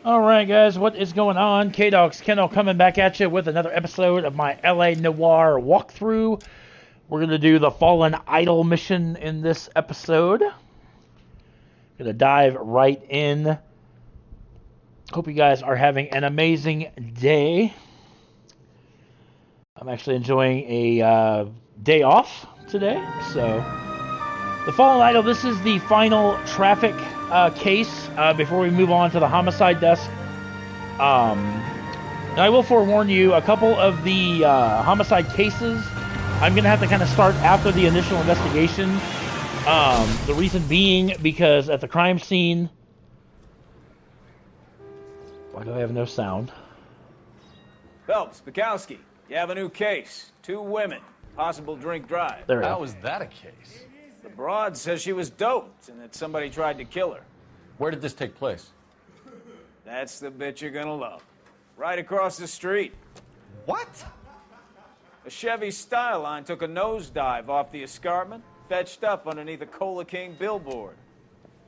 Alright guys, what is going on? K-Dog's Kennel coming back at you with another episode of my L.A Noire walkthrough. We're going to do the Fallen Idol mission in this episode. Going to dive right in. Hope you guys are having an amazing day. I'm actually enjoying a day off today, so... The Fallen Idol, this is the final traffic case before we move on to the homicide desk. And I will forewarn you, a couple of the homicide cases, I'm going to have to kind of start after the initial investigation. The reason being because at the crime scene... Why do I have no sound? Phelps, Bukowski, you have a new case. 2 women, possible drink drive. There we go. How is that a case? The broad says she was doped and that somebody tried to kill her. Where did this take place? That's the bit you're gonna love. Right across the street. What? A Chevy Styline took a nosedive off the escarpment, fetched up underneath a Cola King billboard.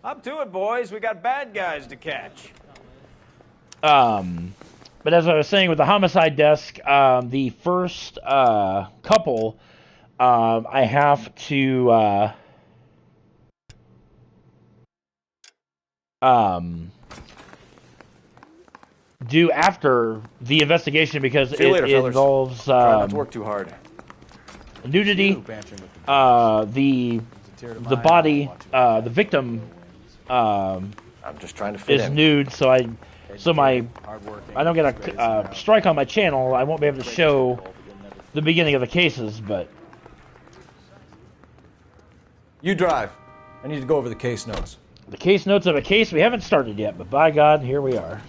Up to it, boys. We got bad guys to catch. But as I was saying with the homicide desk, the first couple, I have to do after the investigation because it involves not to work too hard. Nudity, the body, the victim I'm just trying to fit is in. nude, so I don't get a strike on my channel. I won't be able to show the beginning of the cases, but you drive. I need to go over the case notes. the case notes of a case we haven't started yet, but by God, here we are.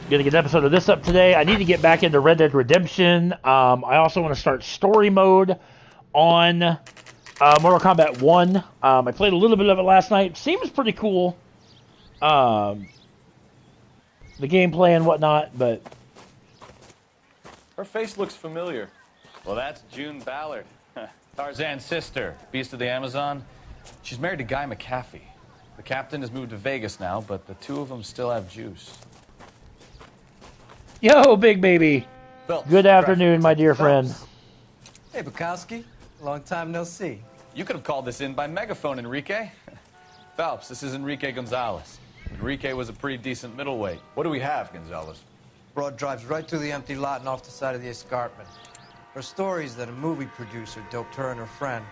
Gonna get an episode of this up today. I need to get back into Red Dead Redemption. I also want to start story mode on Mortal Kombat 1. I played a little bit of it last night. Seems pretty cool. The gameplay and whatnot, but... Her face looks familiar. Well, that's June Ballard. Tarzan's sister, Beast of the Amazon. She's married to Guy McAfee. The captain has moved to Vegas now, but the two of them still have juice. Yo, big baby. Phelps, Good afternoon, my dear friend. Hey, Bukowski. Long time no see. You could have called this in by megaphone, Enrique. Phelps, this is Enrique Gonzalez. Enrique was a pretty decent middleweight. What do we have, Gonzalez? Broad drives right through the empty lot and off the side of the escarpment. Her story is that a movie producer doped her and her friend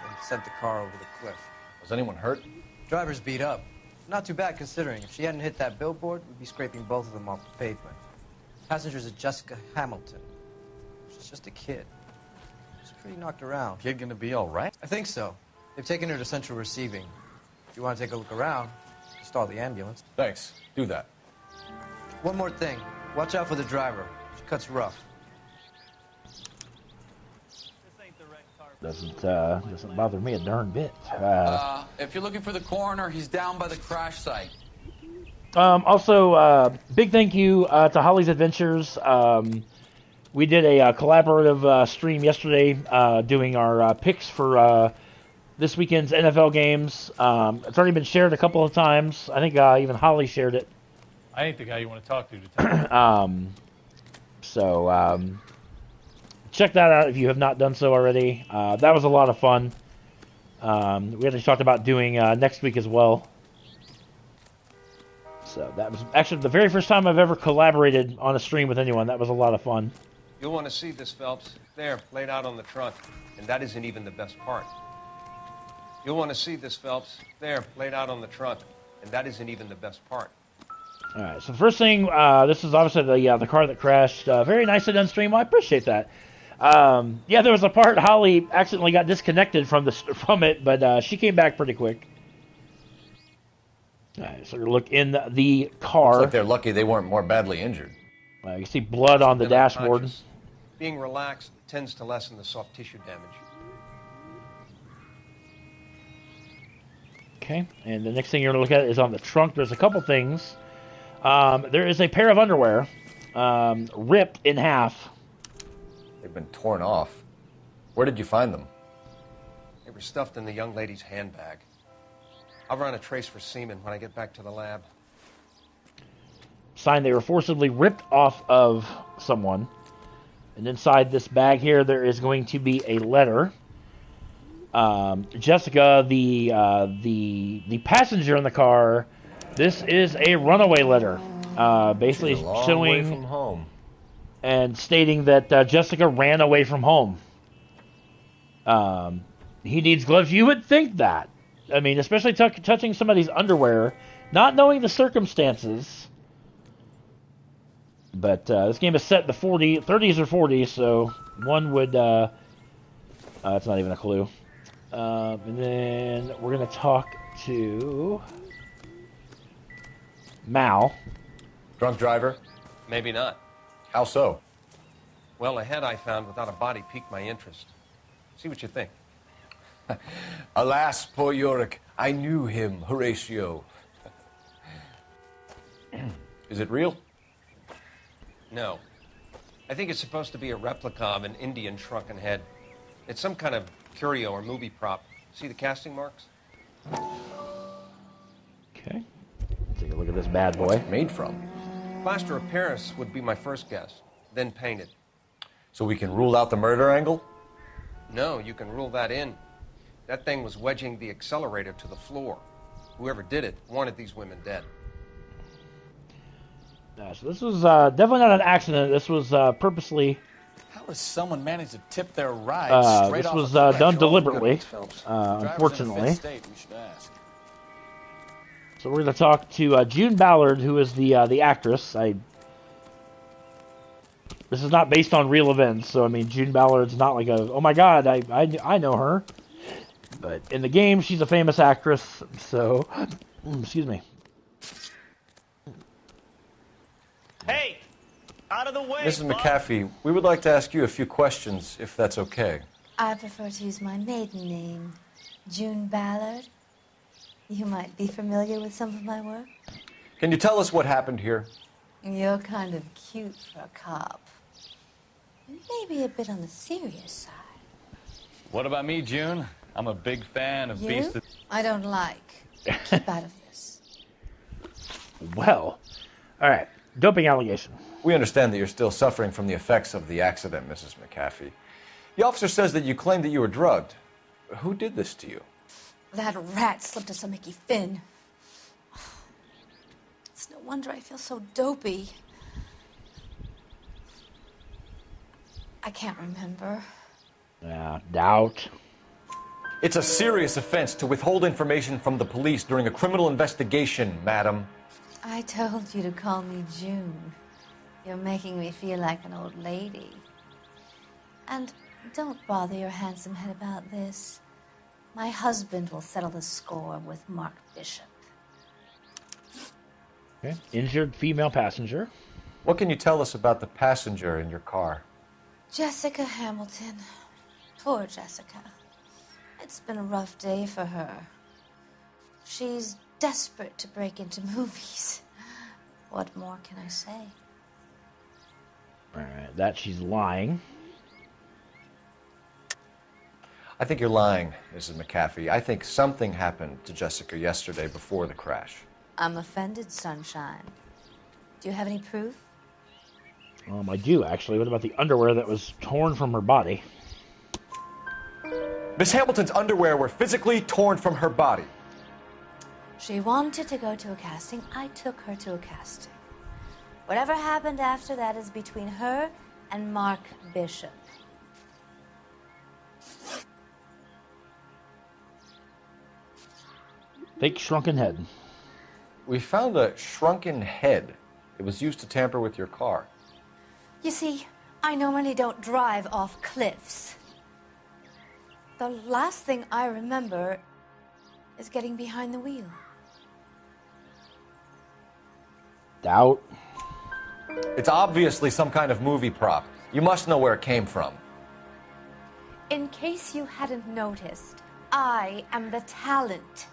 and sent the car over the cliff. Was anyone hurt? Driver's beat up. Not too bad considering. If she hadn't hit that billboard, we'd be scraping both of them off the pavement. Passengers are Jessica Hamilton. She's just a kid. She's pretty knocked around. Kid gonna be all right? I think so. They've taken her to central receiving. If you want to take a look around, stall the ambulance. Thanks. Do that. One more thing. Watch out for the driver. She cuts rough. Doesn't bother me a darn bit. If you're looking for the coroner, he's down by the crash site. Also, big thank you to Holly's Adventures. We did a collaborative stream yesterday doing our picks for this weekend's NFL games. It's already been shared a couple of times. I think even Holly shared it. I ain't the guy you want to talk to. Check that out if you have not done so already. That was a lot of fun. We actually talked about doing next week as well. So that was actually the very first time I've ever collaborated on a stream with anyone. That was a lot of fun. You'll want to see this, Phelps. There, laid out on the trunk. And that isn't even the best part. You'll want to see this, Phelps. There, laid out on the trunk. And that isn't even the best part. All right, so first thing, this is obviously the car that crashed. Very nicely done stream. Well, I appreciate that. Yeah, there was a part Holly accidentally got disconnected from it, but she came back pretty quick. All right, so we're look in the car. Looks like they're lucky they weren't more badly injured. You can see blood on the dashboard. Being relaxed tends to lessen the soft tissue damage. Okay, and the next thing you're going to look at is on the trunk. There's a couple things. There is a pair of underwear ripped in half. They've been torn off. Where did you find them? They were stuffed in the young lady's handbag. I'll run a trace for semen when I get back to the lab. Sign they were forcibly ripped off of someone. And inside this bag here, there is going to be a letter. Jessica, the passenger in the car, this is a runaway letter. Basically showing way from home. And stating that Jessica ran away from home. He needs gloves. You would think that. I mean, especially touching somebody's underwear, not knowing the circumstances. But this game is set in the 30s or 40s, so one would... that's not even a clue. And then we're going to talk to Mal. Drunk driver? Maybe not. How so? Well, a head I found without a body piqued my interest. See what you think. Alas, poor Yorick, I knew him, Horatio. Is it real? No. I think it's supposed to be a replica of an Indian shrunken head. It's some kind of curio or movie prop. See the casting marks? Okay. Take a look at this bad boy. What's it made from? Plaster of Paris would be my first guess, then painted. So we can rule out the murder angle? No, you can rule that in. That thing was wedging the accelerator to the floor. Whoever did it wanted these women dead. So this was definitely not an accident. This was purposely... How does someone manage to tip their ride straight this off was a cliff? done deliberately, Drivers unfortunately. in a fit state, we should ask. So we're going to talk to June Ballard, who is the actress. This is not based on real events, so I mean, June Ballard's not like a, oh my god, I know her. But in the game, she's a famous actress, so, excuse me. Hey, out of the way, Mrs. Bob. McAfee, we would like to ask you a few questions, if that's okay. I prefer to use my maiden name, June Ballard. You might be familiar with some of my work. Can you tell us what happened here? You're kind of cute for a cop. Maybe a bit on the serious side. What about me, June? I'm a big fan of Beast. I don't like. Keep out of this. Well, all right. Doping allegation. We understand that you're still suffering from the effects of the accident, Mrs. McAfee. The officer says that you claimed that you were drugged. Who did this to you? That rat slipped us a Mickey Finn. It's no wonder I feel so dopey. I can't remember. Doubt. It's a serious offense to withhold information from the police during a criminal investigation, madam. I told you to call me June. You're making me feel like an old lady. And don't bother your handsome head about this. My husband will settle the score with Mark Bishop. Okay. Injured female passenger. What can you tell us about the passenger in your car? Jessica Hamilton. Poor Jessica. It's been a rough day for her. She's desperate to break into movies. What more can I say? All right, that she's lying. I think you're lying, Mrs. McAfee. I think something happened to Jessica yesterday before the crash. I'm offended, Sunshine. Do you have any proof? I do, actually. What about the underwear that was torn from her body? Miss Hamilton's underwear were physically torn from her body. She wanted to go to a casting. I took her to a casting. Whatever happened after that is between her and Mark Bishop. Fake shrunken head. We found a shrunken head. It was used to tamper with your car. You see, I normally don't drive off cliffs. The last thing I remember is getting behind the wheel. Doubt. It's obviously some kind of movie prop. You must know where it came from. In case you hadn't noticed, I am the talent.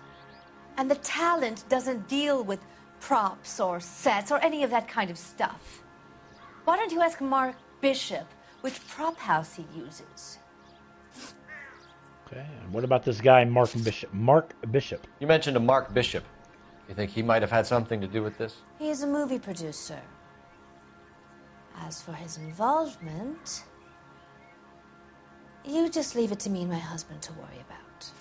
And the talent doesn't deal with props or sets or any of that kind of stuff. Why don't you ask Mark Bishop which prop house he uses? Okay, and what about this guy, Mark Bishop? Mark Bishop. You mentioned a Mark Bishop. You think he might have had something to do with this? He is a movie producer. As for his involvement, you just leave it to me and my husband to worry about.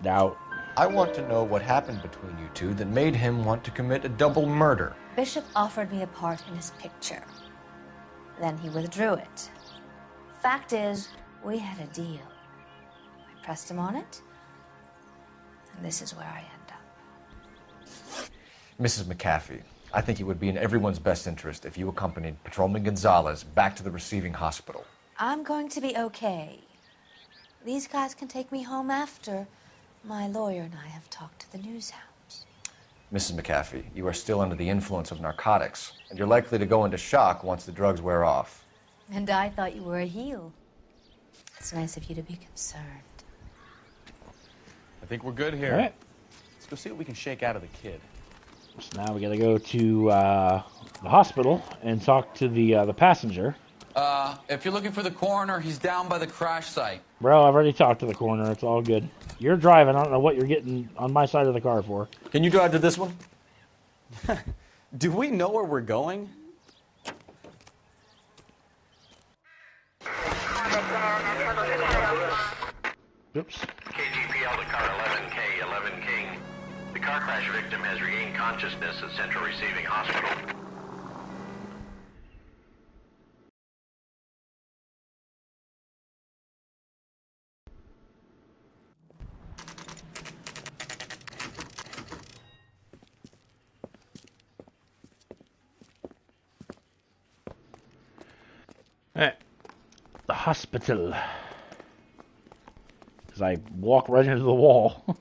Now, I want to know what happened between you two that made him want to commit a double murder. Bishop offered me a part in his picture. Then he withdrew it. Fact is, we had a deal. I pressed him on it, and this is where I end up. Mrs. McAfee, I think it would be in everyone's best interest if you accompanied Patrolman Gonzalez back to the receiving hospital. I'm going to be okay. These guys can take me home after my lawyer and I have talked to the news hounds. Mrs. McAfee, you are still under the influence of narcotics, and you're likely to go into shock once the drugs wear off. And I thought you were a heel. It's nice of you to be concerned. I think we're good here. all right. Let's go see what we can shake out of the kid. So now we got to go to the hospital and talk to the passenger. If you're looking for the coroner, he's down by the crash site. Bro, I've already talked to the coroner. It's all good. You're driving. I don't know what you're getting on my side of the car for. Can you drive to this one? Do we know where we're going? Oops. KGPL to car 11K, 11 King. The car crash victim has regained consciousness at Central Receiving Hospital. All right. The hospital. As I walk right into the wall.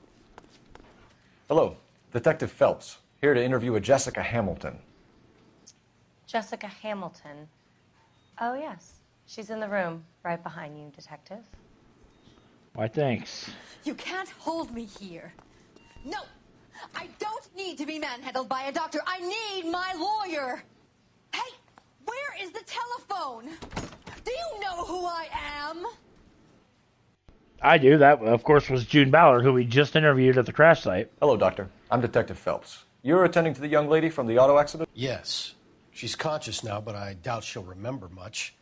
Hello, Detective Phelps, here to interview a Jessica Hamilton. Jessica Hamilton. Oh, yes. She's in the room right behind you, Detective. Why, thanks. You can't hold me here. No! I don't need to be manhandled by a doctor. I need my lawyer. Hey, where is the telephone? Do you know who I am? I do. That, of course, was June Ballard, who we just interviewed at the crash site. Hello, Doctor. I'm Detective Phelps. You're attending to the young lady from the auto accident? Yes. She's conscious now, but I doubt she'll remember much.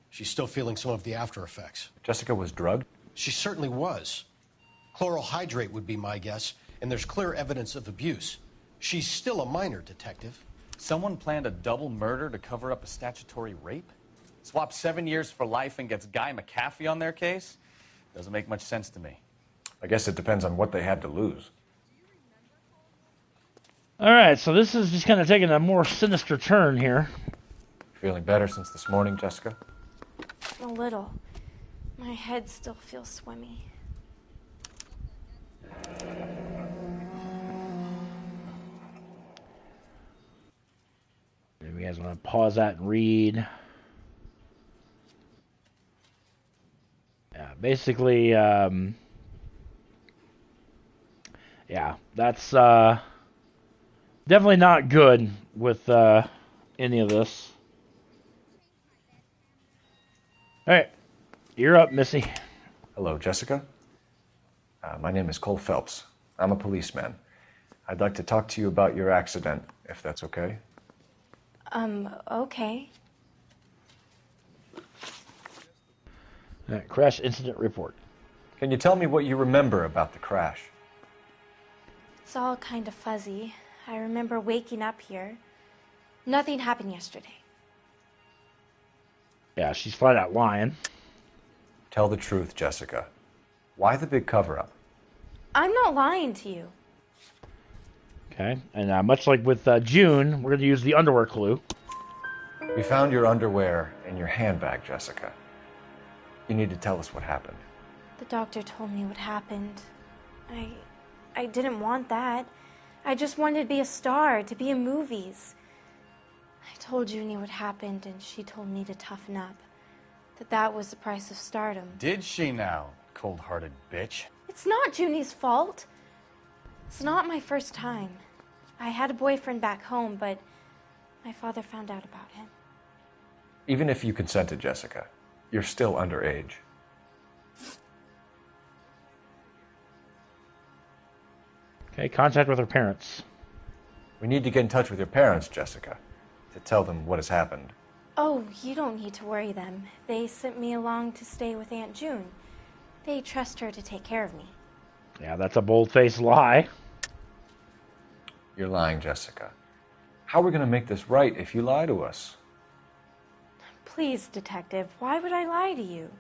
She's still feeling some of the after effects. Jessica was drugged? She certainly was. Chloral hydrate would be my guess, and there's clear evidence of abuse. She's still a minor, Detective. Someone planned a double murder to cover up a statutory rape? Swap 7 years for life and gets Guy McAfee on their case? Doesn't make much sense to me. I guess it depends on what they had to lose. All right, so this is just kind of taking a more sinister turn here. Feeling better since this morning, Jessica? A little. My head still feels swimmy. If you guys want to pause that and read. Yeah, basically, yeah, that's definitely not good with any of this. All right, you're up, Missy. Hello, Jessica. My name is Cole Phelps. I'm a policeman. I'd like to talk to you about your accident, if that's okay. Okay. Crash incident report. Can you tell me what you remember about the crash? It's all kind of fuzzy. I remember waking up here. Nothing happened yesterday. Yeah, she's flat out lying. Tell the truth, Jessica. Why the big cover-up? I'm not lying to you. Okay, and much like with June, we're going to use the underwear clue. We found your underwear in your handbag, Jessica. You need to tell us what happened. The doctor told me what happened. I didn't want that. I just wanted to be a star, to be in movies. I told Junie what happened, and she told me to toughen up. That was the price of stardom. Did she now, cold-hearted bitch? It's not Junie's fault. It's not my first time. I had a boyfriend back home, but my father found out about him. Even if you consented, Jessica, You're still underage. Okay, contact with her parents. We need to get in touch with your parents, Jessica, to tell them what has happened. Oh, you don't need to worry them. They sent me along to stay with Aunt June. They trust her to take care of me. Yeah, that's a bold-faced lie. You're lying, Jessica. How are we going to make this right if you lie to us? Please, Detective, why would I lie to you?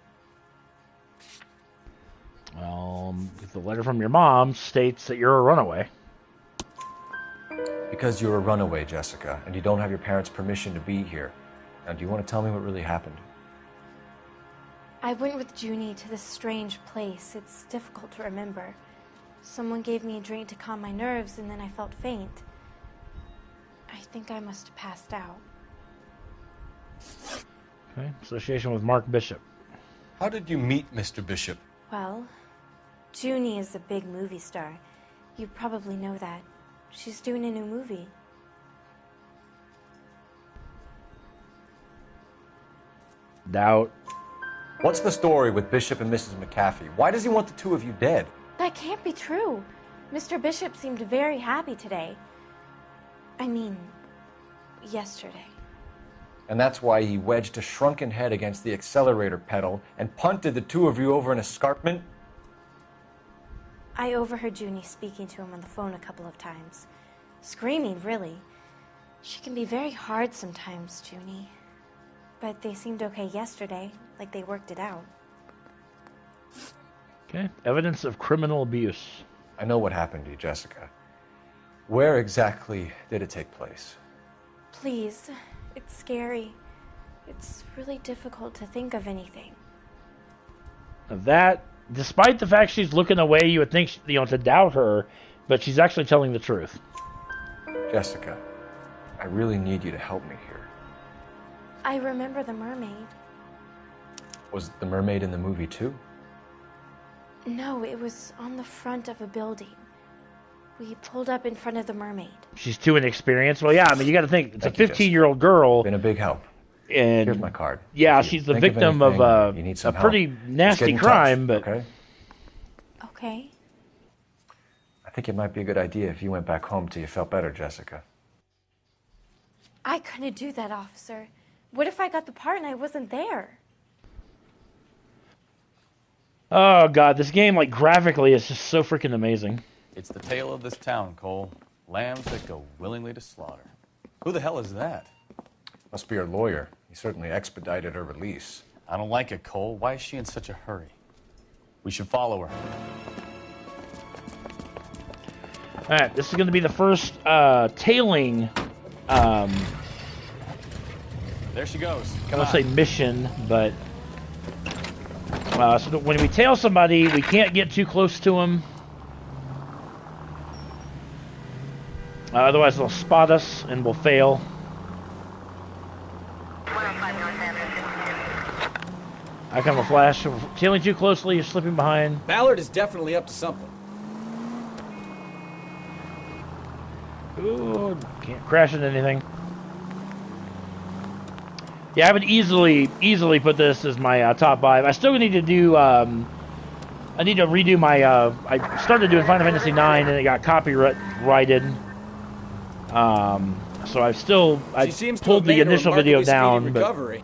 Well, the letter from your mom states that you're a runaway. Because you're a runaway, Jessica, and you don't have your parents' permission to be here. Now, do you want to tell me what really happened? I went with Junie to this strange place. It's difficult to remember. Someone gave me a drink to calm my nerves, and then I felt faint. I think I must have passed out. Okay, association with Mark Bishop. How did you meet Mr. Bishop? Well, Junie is a big movie star. You probably know that. She's doing a new movie. Doubt. What's the story with Bishop and Mrs. McAfee? Why does he want the two of you dead? That can't be true. Mr. Bishop seemed very happy today. I mean, yesterday. And that's why he wedged a shrunken head against the accelerator pedal and punted the two of you over an escarpment? I overheard Junie speaking to him on the phone a couple of times. Screaming, really. She can be very hard sometimes, Junie. But they seemed okay yesterday, like they worked it out. Okay, evidence of criminal abuse. I know what happened to you, Jessica. Where exactly did it take place? Please, it's scary. It's really difficult to think of anything. That, despite the fact she's looking away, you would think, to doubt her, but she's actually telling the truth. Jessica, I really need you to help me here. I remember the mermaid. Was the mermaid in the movie too? No, it was on the front of a building. We pulled up in front of the mermaid. She's too inexperienced. Well, yeah, I mean, you got to think, it's a 15-year-old girl. Been a big help. And here's my card. Yeah, she's the victim of a pretty nasty crime, but... Okay? Okay. I think it might be a good idea if you went back home till you felt better, Jessica. I couldn't do that, officer. What if I got the part and I wasn't there? Oh, God, this game, graphically, is just so freaking amazing. It's the tale of this town, Cole. Lambs that go willingly to slaughter. Who the hell is that? Must be her lawyer. He certainly expedited her release. I don't like it, Cole. Why is she in such a hurry? We should follow her. All right, this is going to be the first tailing... There she goes. I won't say mission, but... so when we tail somebody, we can't get too close to them. Otherwise, they'll spot us and we'll fail. I come a flash. Tailing too closely, you're slipping behind. Ballard is definitely up to something. Ooh, can't crash into anything. Yeah, I would easily put this as my top 5. I still need to do, I need to redo my, I started doing Final Fantasy IX and it got copyrighted. So I pulled the initial video down, but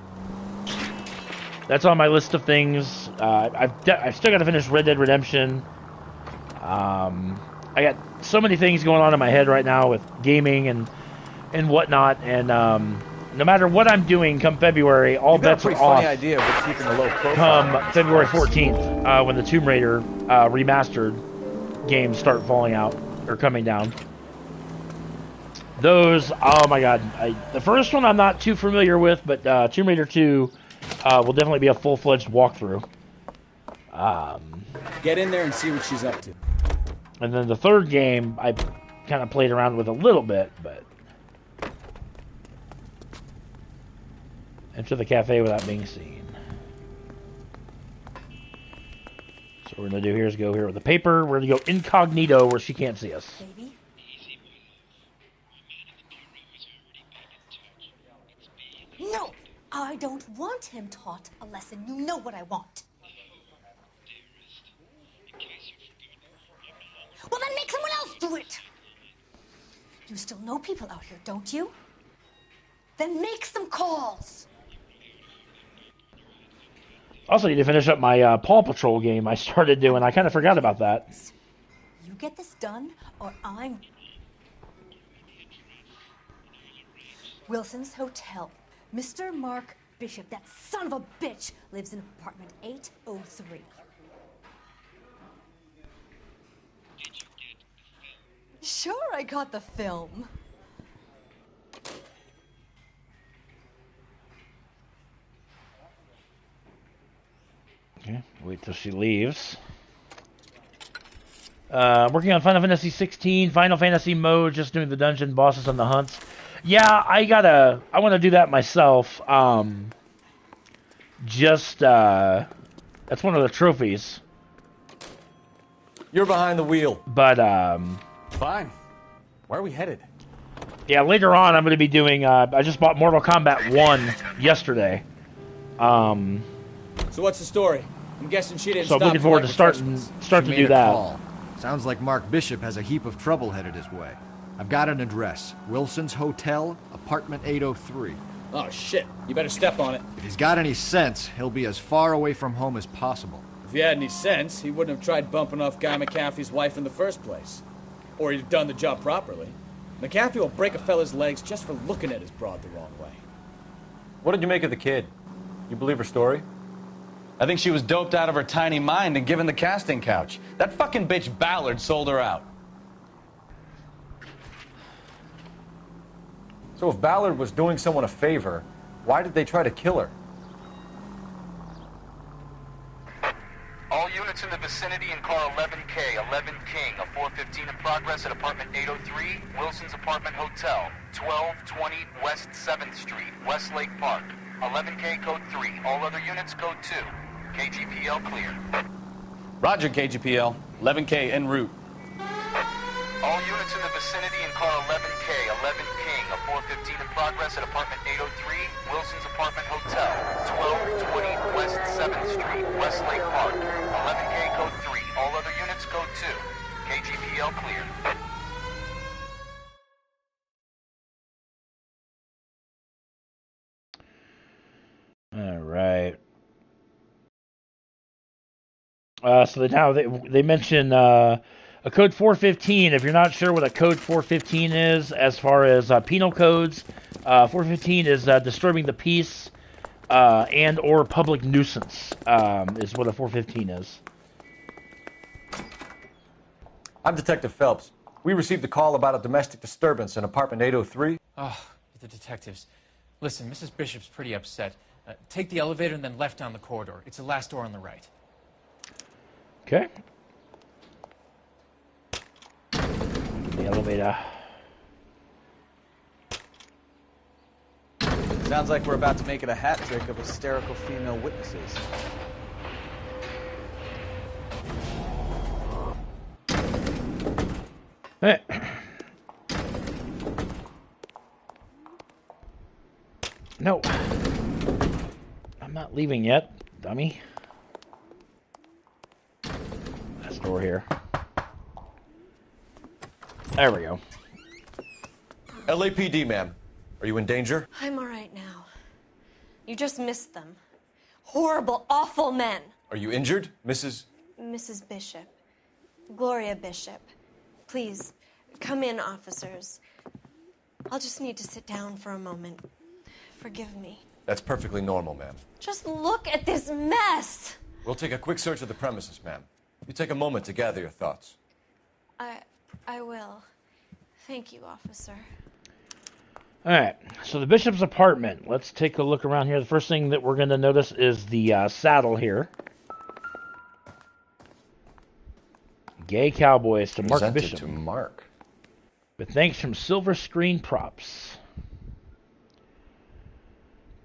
that's on my list of things. I've still got to finish Red Dead Redemption. I got so many things going on in my head right now with gaming and whatnot, and no matter what I'm doing come February, all bets are off. Funny idea of keeping a low profile. Come February 14th, when the Tomb Raider remastered games start falling out or coming down. Those, oh my god, the first one I'm not too familiar with, but Tomb Raider 2 will definitely be a full-fledged walkthrough. Get in there and see what she's up to. And then the third game, I kind of played around with a little bit, but... Enter the cafe without being seen. So what we're going to do here is go here with the paper. We're going to go incognito where she can't see us. Baby? No! I don't want him taught a lesson. You know what I want. Well, then make someone else do it. You still know people out here, don't you? Then make some calls. Also, need to finish up my Paw Patrol game I started doing. I kind of forgot about that. You get this done, or I'm... Wilson's Hotel. Mr. Mark Bishop, that son of a bitch, lives in apartment 803. Sure, I got the film. Okay, wait till she leaves. Working on Final Fantasy 16, Final Fantasy mode, just doing the dungeon bosses and the hunts. Yeah, I want to do that myself. That's one of the trophies. You're behind the wheel. But, Fine. Where are we headed? Yeah, later on I'm going to be doing, I just bought Mortal Kombat 1 yesterday. So what's the story? I'm guessing she didn't So stop I'm looking forward to start to do that. Call. Sounds like Mark Bishop has a heap of trouble headed his way. I've got an address. Wilson's Hotel, apartment 803. Oh, shit. You better step on it. If he's got any sense, he'll be as far away from home as possible. If he had any sense, he wouldn't have tried bumping off Guy McAfee's wife in the first place. Or he'd have done the job properly. McAfee will break a fella's legs just for looking at his broad the wrong way. What did you make of the kid? You believe her story? I think she was doped out of her tiny mind and given the casting couch. That fucking bitch Ballard sold her out. So if Ballard was doing someone a favor, why did they try to kill her? All units in the vicinity in car 11K, 11 King, a 415 in progress at apartment 803, Wilson's Apartment Hotel, 1220 West 7th Street, Westlake Park. 11K code 3, all other units code 2. KGPL clear. Roger, KGPL. 11K en route. All units in the vicinity in car 11K, 11 King, a 415 in progress at apartment 803, Wilson's Apartment Hotel, 1220 West 7th Street, Westlake Park. 11K code 3, all other units code 2. KGPL clear. All right. So now they mention a code 415. If you're not sure what a code 415 is, as far as penal codes, 415 is disturbing the peace and or public nuisance is what a 415 is. I'm Detective Phelps. We received a call about a domestic disturbance in apartment 803. Oh, the detectives. Listen, Mrs. Bishop's pretty upset. Take the elevator and then left down the corridor. It's the last door on the right. Okay. The elevator. Sounds like we're about to make it a hat trick of hysterical female witnesses. Hey. No. I'm not leaving yet, dummy. That's door here. There we go. LAPD, ma'am. Are you in danger? I'm all right now. You just missed them. Horrible, awful men. Are you injured, Mrs.? Mrs. Bishop. Gloria Bishop. Please, come in, officers. I'll just need to sit down for a moment. Forgive me. That's perfectly normal, ma'am. Just look at this mess. We'll take a quick search of the premises, ma'am. You take a moment to gather your thoughts. I will. Thank you, officer. All right, so the bishop's apartment. Let's take a look around here. The first thing that we're going to notice is the saddle here. Gay Cowboys to Mark Presented Bishop. to Mark. But thanks from Silver Screen Props.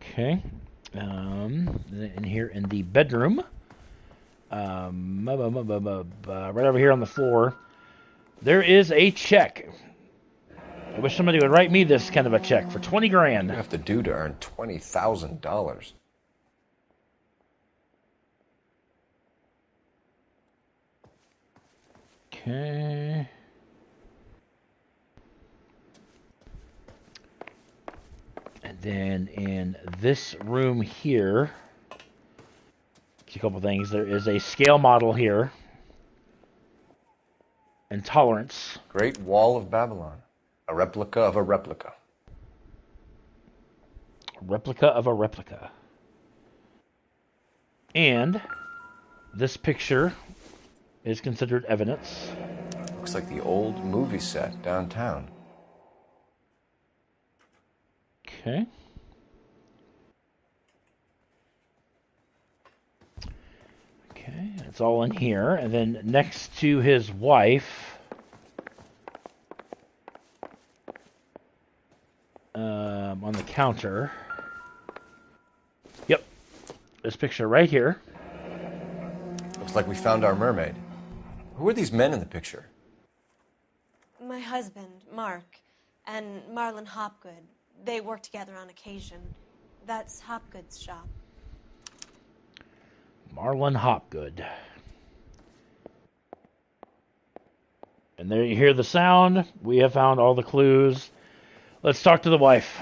Okay. In here in the bedroom. Right over here on the floor. There is a check. I wish somebody would write me this kind of a check for 20 grand. What do you have to do to earn $20,000? Okay. And then in this room here, a couple things. There is a scale model here. And tolerance. Great Wall of Babylon. A replica of a replica. A replica of a replica. And this picture is considered evidence. Looks like the old movie set downtown. Okay. Okay, it's all in here. And then next to his wife, on the counter. Yep. This picture right here. Looks like we found our mermaid. Who are these men in the picture? My husband, Mark, and Marlon Hopgood. They work together on occasion. That's Hopgood's shop. Marlon Hopgood. And there you hear the sound. We have found all the clues. Let's talk to the wife.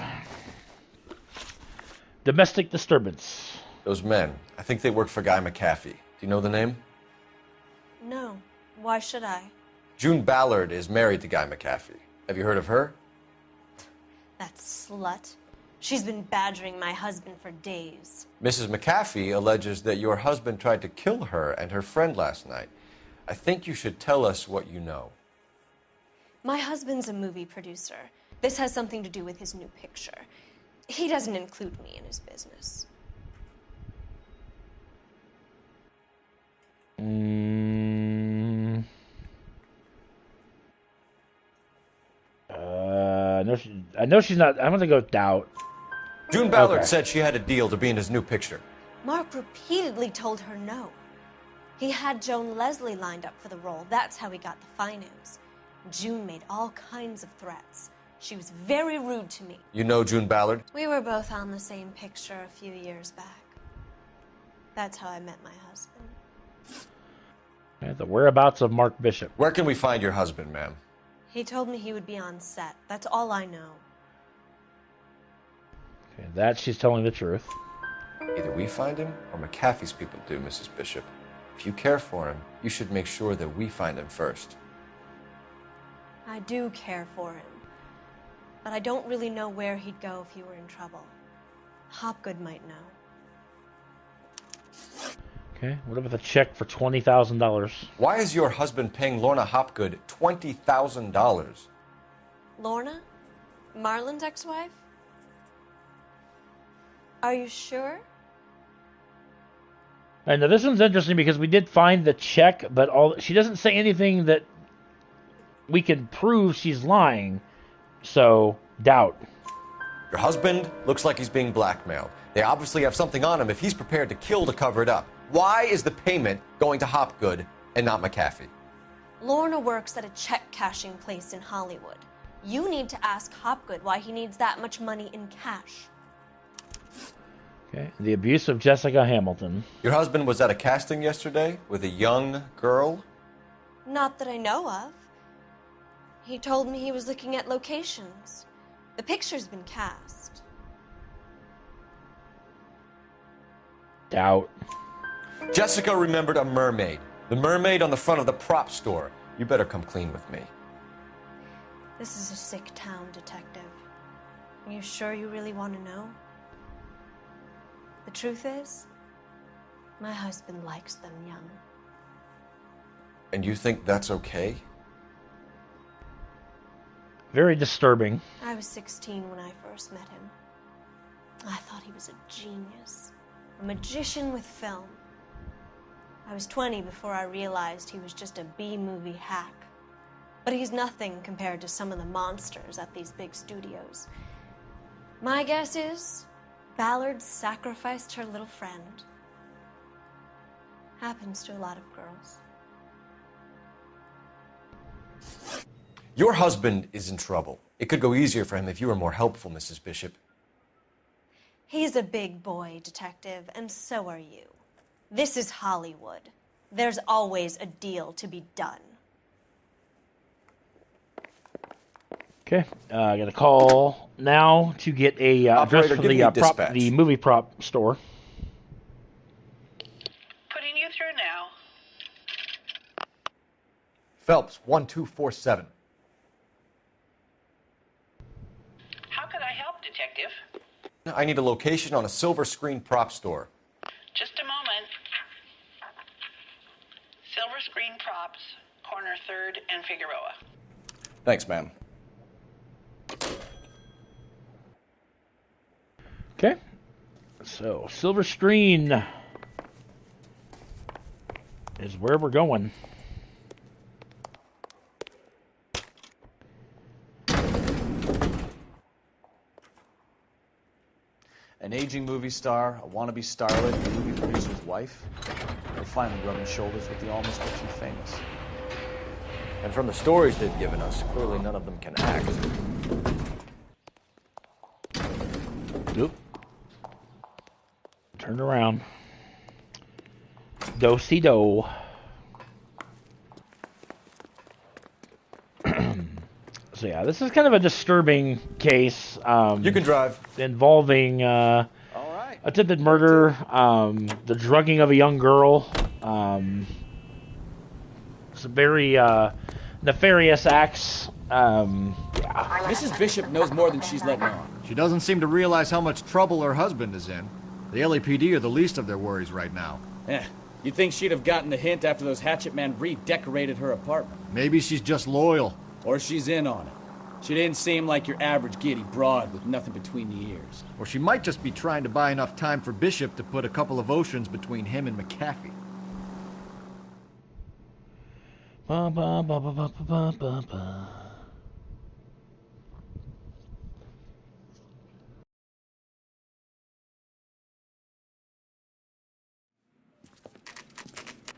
Domestic disturbance. Those men. I think they work for Guy McAfee. Do you know the name? No. Why should I? June Ballard is married to Guy McAfee. Have you heard of her? That slut. She's been badgering my husband for days. Mrs. McAfee alleges that your husband tried to kill her and her friend last night. I think you should tell us what you know. My husband's a movie producer. This has something to do with his new picture. He doesn't include me in his business. I know she's not. I'm going to go with doubt. June Ballard said she had a deal to be in his new picture. Mark repeatedly told her no. He had Joan Leslie lined up for the role. That's how he got the finance. June made all kinds of threats. She was very rude to me. You know June Ballard? We were both on the same picture a few years back. That's how I met my husband. Okay, the whereabouts of Mark Bishop. Where can we find your husband, ma'am? He told me he would be on set. That's all I know. Okay, that she's telling the truth. Either we find him or McAfee's people do, Mrs. Bishop. If you care for him, you should make sure that we find him first. I do care for him. But I don't really know where he'd go if he were in trouble. Hopgood might know. Okay, what about the check for $20,000? Why is your husband paying Lorna Hopgood $20,000? Lorna? Marlon's ex-wife? Are you sure? And now this one's interesting because we did find the check, but she doesn't say anything that we can prove she's lying. So, doubt. Your husband looks like he's being blackmailed. They obviously have something on him if he's prepared to kill to cover it up. Why is the payment going to Hopgood and not McAfee? Lorna works at a check-cashing place in Hollywood. You need to ask Hopgood why he needs that much money in cash. Okay, the abuse of Jessica Hamilton. Your husband was at a casting yesterday with a young girl? Not that I know of. He told me he was looking at locations. The picture's been cast. Doubt. Jessica remembered a mermaid. The mermaid on the front of the prop store. You better come clean with me. This is a sick town, Detective. Are you sure you really want to know? The truth is, my husband likes them young. And you think that's okay? Very disturbing. I was 16 when I first met him. I thought he was a genius, a magician with film. I was 20 before I realized he was just a B-movie hack. But he's nothing compared to some of the monsters at these big studios. My guess is Ballard sacrificed her little friend. Happens to a lot of girls. Your husband is in trouble. It could go easier for him if you were more helpful, Mrs. Bishop. He's a big boy, Detective, and so are you. This is Hollywood. There's always a deal to be done. Okay, I got a call now to get a address Operator, for give me dispatch. the movie prop store. Putting you through now. Phelps, 1247. How can I help, Detective? I need a location on a silver screen prop store. Just a moment. Silver Screen Props, corner 3rd and Figueroa. Thanks, ma'am. Okay, so silver screen is where we're going. An aging movie star, a wannabe starlet, a movie producer's wife. They're finally rubbing shoulders with the almost too famous. And from the stories they've given us, clearly none of them can act. Oop. Turn around. Do-si-do. So yeah, this is kind of a disturbing case. You can drive. Involving attempted murder, the drugging of a young girl. Some very nefarious acts. Yeah. Mrs. Bishop knows more than she's letting on. She doesn't seem to realize how much trouble her husband is in. The LAPD are the least of their worries right now. You'd think she'd have gotten the hint after those hatchet men redecorated her apartment. Maybe she's just loyal. Or she's in on it. She didn't seem like your average giddy broad with nothing between the ears. Or she might just be trying to buy enough time for Bishop to put a couple of oceans between him and McAfee. Ba, ba, ba, ba, ba, ba, ba, ba.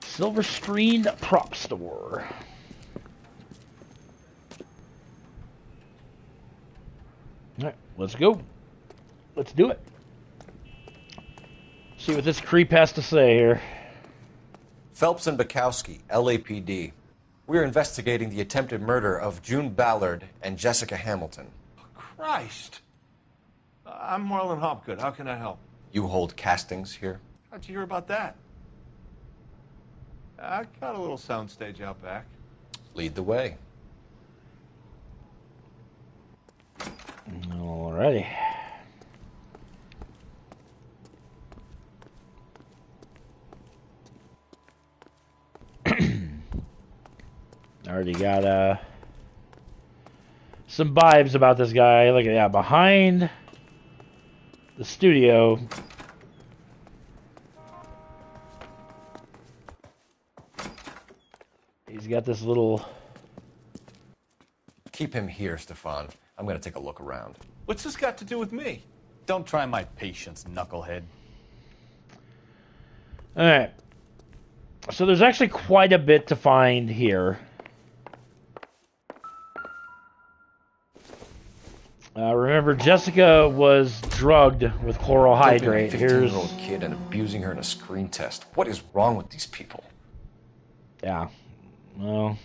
Silver screen prop store. Alright, let's go. Let's do it. See what this creep has to say here. Phelps and Bukowski, LAPD. We're investigating the attempted murder of June Ballard and Jessica Hamilton. Christ. I'm Marlon Hopgood. How can I help? You hold castings here? How'd you hear about that? I got a little soundstage out back. Lead the way. Alrighty. Already got some vibes about this guy. Look at that, behind the studio. He's got this little... Keep him here, Stefan. I'm going to take a look around. What's this got to do with me? Don't try my patience, knucklehead. Alright. So there's actually quite a bit to find here. Remember, Jessica was drugged with chloral hydrate. Doping a 15-year-old kid and abusing her in a screen test. What is wrong with these people? Yeah. Well,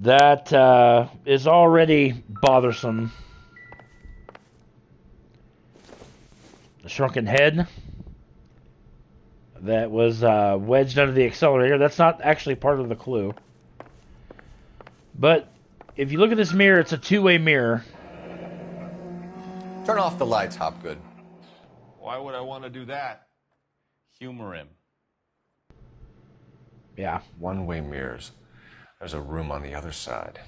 that is already bothersome. The shrunken head that was wedged under the accelerator. That's not actually part of the clue. But if you look at this mirror, it's a two-way mirror. Turn off the lights, Hopgood. Why would I want to do that? Humor him. Yeah. One-way mirrors. There's a room on the other side.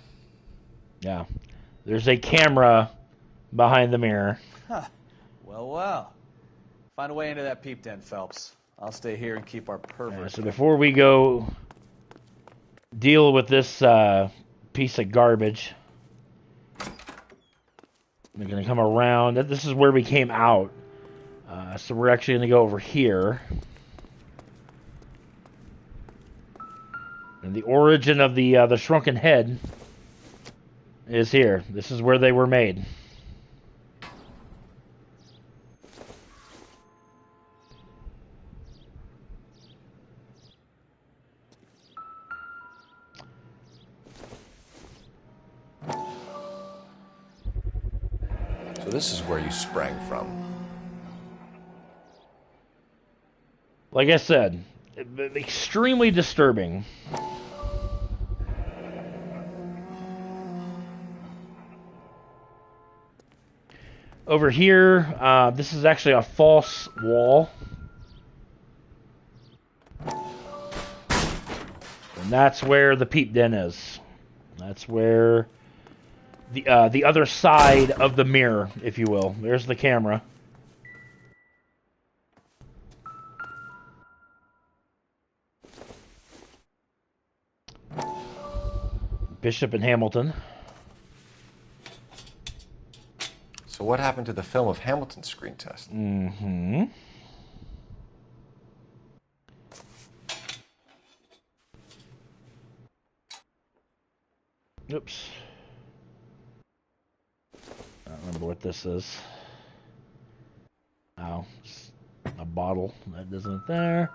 Yeah. There's a camera behind the mirror. Huh. Well, well. Find a way into that peep den, Phelps. I'll stay here and keep our pervert. So before we go deal with this piece of garbage, we're going to come around. This is where we came out. So we're actually going to go over here. And the origin of the shrunken head is here. This is where they were made. So this is where you sprang from. Like I said, extremely disturbing. Over here, this is actually a false wall. And that's where the peep den is. That's where the other side of the mirror, if you will. There's the camera. Bishop and Hamilton. So what happened to the film of Hamilton's screen test? Mm-hmm. Oops. I don't remember what this is. Oh, it's a bottle. That isn't there.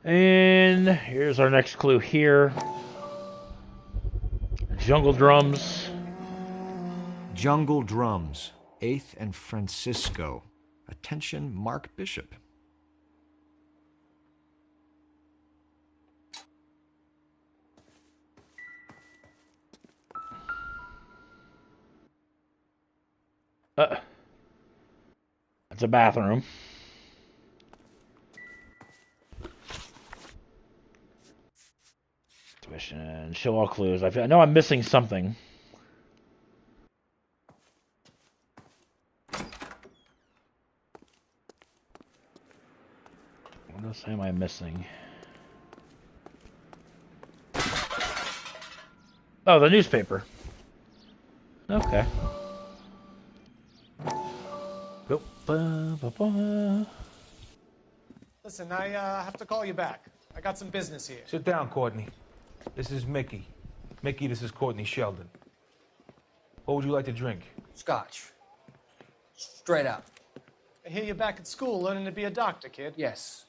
And here's our next clue here. Jungle drums. Jungle drums. 8th and Francisco. Attention, Mark Bishop. It's a bathroom. Tuition. Show all clues. I know I'm missing something. What else am I missing? Oh, the newspaper. Okay. Listen, I have to call you back. I got some business here. Sit down, Courtney. This is Mickey. Mickey, this is Courtney Sheldon. What would you like to drink? Scotch. Straight up. I hear you're back at school learning to be a doctor, kid. Yes.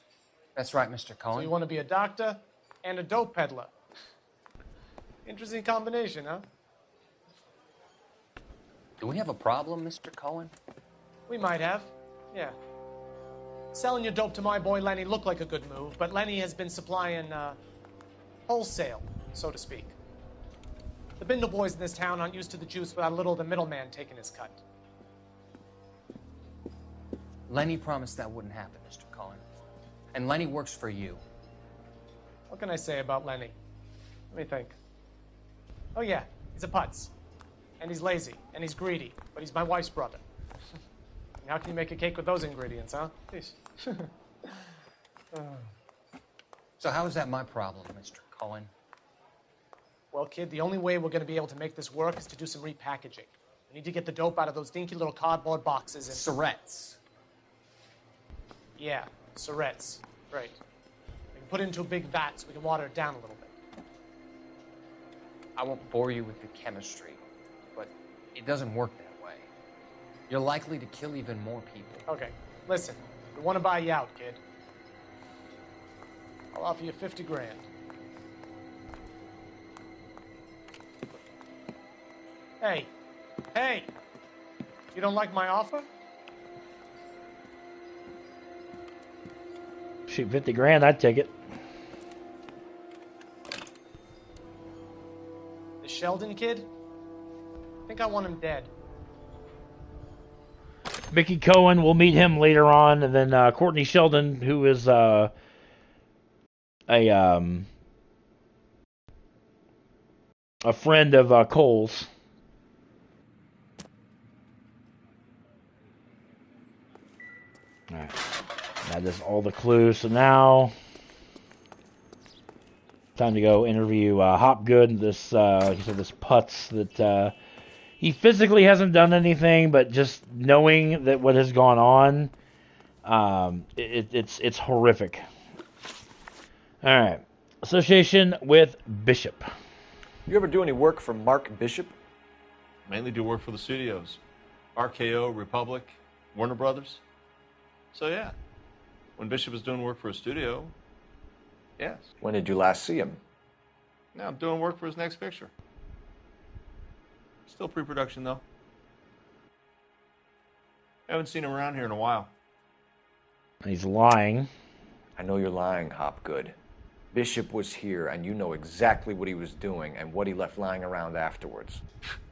That's right, Mr. Cohen. So you want to be a doctor and a dope peddler. Interesting combination, huh? Do we have a problem, Mr. Cohen? We might have, yeah. Selling your dope to my boy Lenny looked like a good move, but Lenny has been supplying, wholesale, so to speak. The Bindle boys in this town aren't used to the juice without a little of the middleman taking his cut. Lenny promised that wouldn't happen, Mr. Cohen. And Lenny works for you. What can I say about Lenny? Let me think. Oh yeah, he's a putz. And he's lazy, and he's greedy, but he's my wife's brother. And how can you make a cake with those ingredients, huh? So how is that my problem, Mr. Cohen? Well, kid, the only way we're going to be able to make this work is to do some repackaging. We need to get the dope out of those dinky little cardboard boxes and... Surrettes. Yeah, Surrettes. Right. We can put it into a big vat so we can water it down a little bit. I won't bore you with the chemistry, but it doesn't work that way. You're likely to kill even more people. Okay, listen. We want to buy you out, kid. I'll offer you 50 grand. Hey. Hey! You don't like my offer? Shoot, 50 grand, I'd take it. The Sheldon kid? I think I want him dead. Mickey Cohen, we'll meet him later on, and then Courtney Sheldon, who is a friend of Cole's. All right, that is all the clues. So now, time to go interview Hopgood. This, like you said, this putz that. He physically hasn't done anything, but just knowing that what has gone on, it's horrific. All right, association with Bishop. You ever do any work for Mark Bishop? Mainly do work for the studios. RKO, Republic, Warner Brothers. So yeah, when Bishop is doing work for a studio, yes. When did you last see him? Now I'm doing work for his next picture. Still pre-production, though. Haven't seen him around here in a while. He's lying. I know you're lying, Hopgood. Bishop was here, and you know exactly what he was doing and what he left lying around afterwards.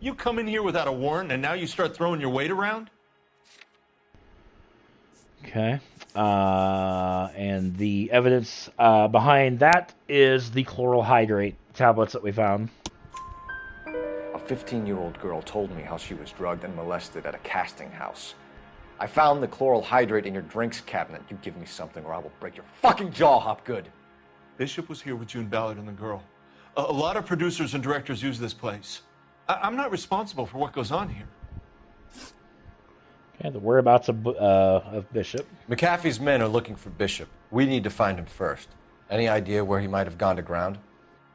You come in here without a warrant, and now you start throwing your weight around? Okay. And the evidence behind that is the chloral hydrate tablets that we found. A 15-year-old girl told me how she was drugged and molested at a casting house. I found the chloral hydrate in your drinks cabinet. You give me something or I will break your fucking jaw, Hopgood. Bishop was here with June Ballard and the girl. A lot of producers and directors use this place. I'm not responsible for what goes on here. Okay, the whereabouts of Bishop. McAfee's men are looking for Bishop. We need to find him first. Any idea where he might have gone to ground?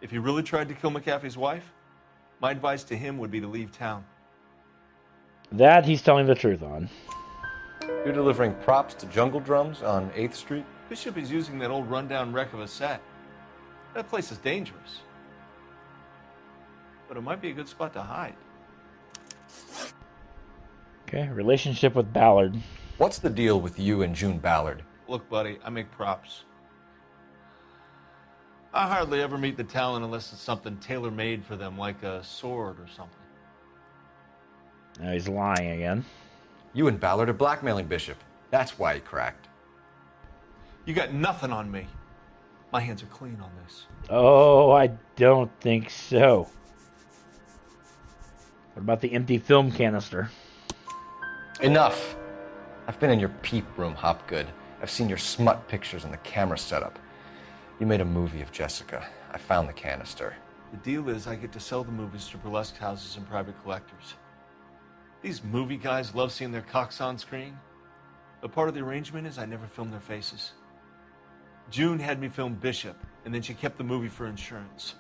If he really tried to kill McAfee's wife, my advice to him would be to leave town. That he's telling the truth on. You're delivering props to Jungle Drums on 8th Street? Bishop is using that old rundown wreck of a set. That place is dangerous. But it might be a good spot to hide. Okay, relationship with Ballard. What's the deal with you and June Ballard? Look, buddy, I make props. I hardly ever meet the talent unless it's something tailor-made for them, like a sword or something. Now he's lying again. You and Ballard are blackmailing Bishop. That's why he cracked. You got nothing on me. My hands are clean on this. Oh, I don't think so. What about the empty film canister? Enough. I've been in your peep room, Hopgood. I've seen your smut pictures and the camera setup. You made a movie of Jessica. I found the canister. The deal is I get to sell the movies to burlesque houses and private collectors. These movie guys love seeing their cocks on screen. But part of the arrangement is I never film their faces. June had me film Bishop, and then she kept the movie for insurance.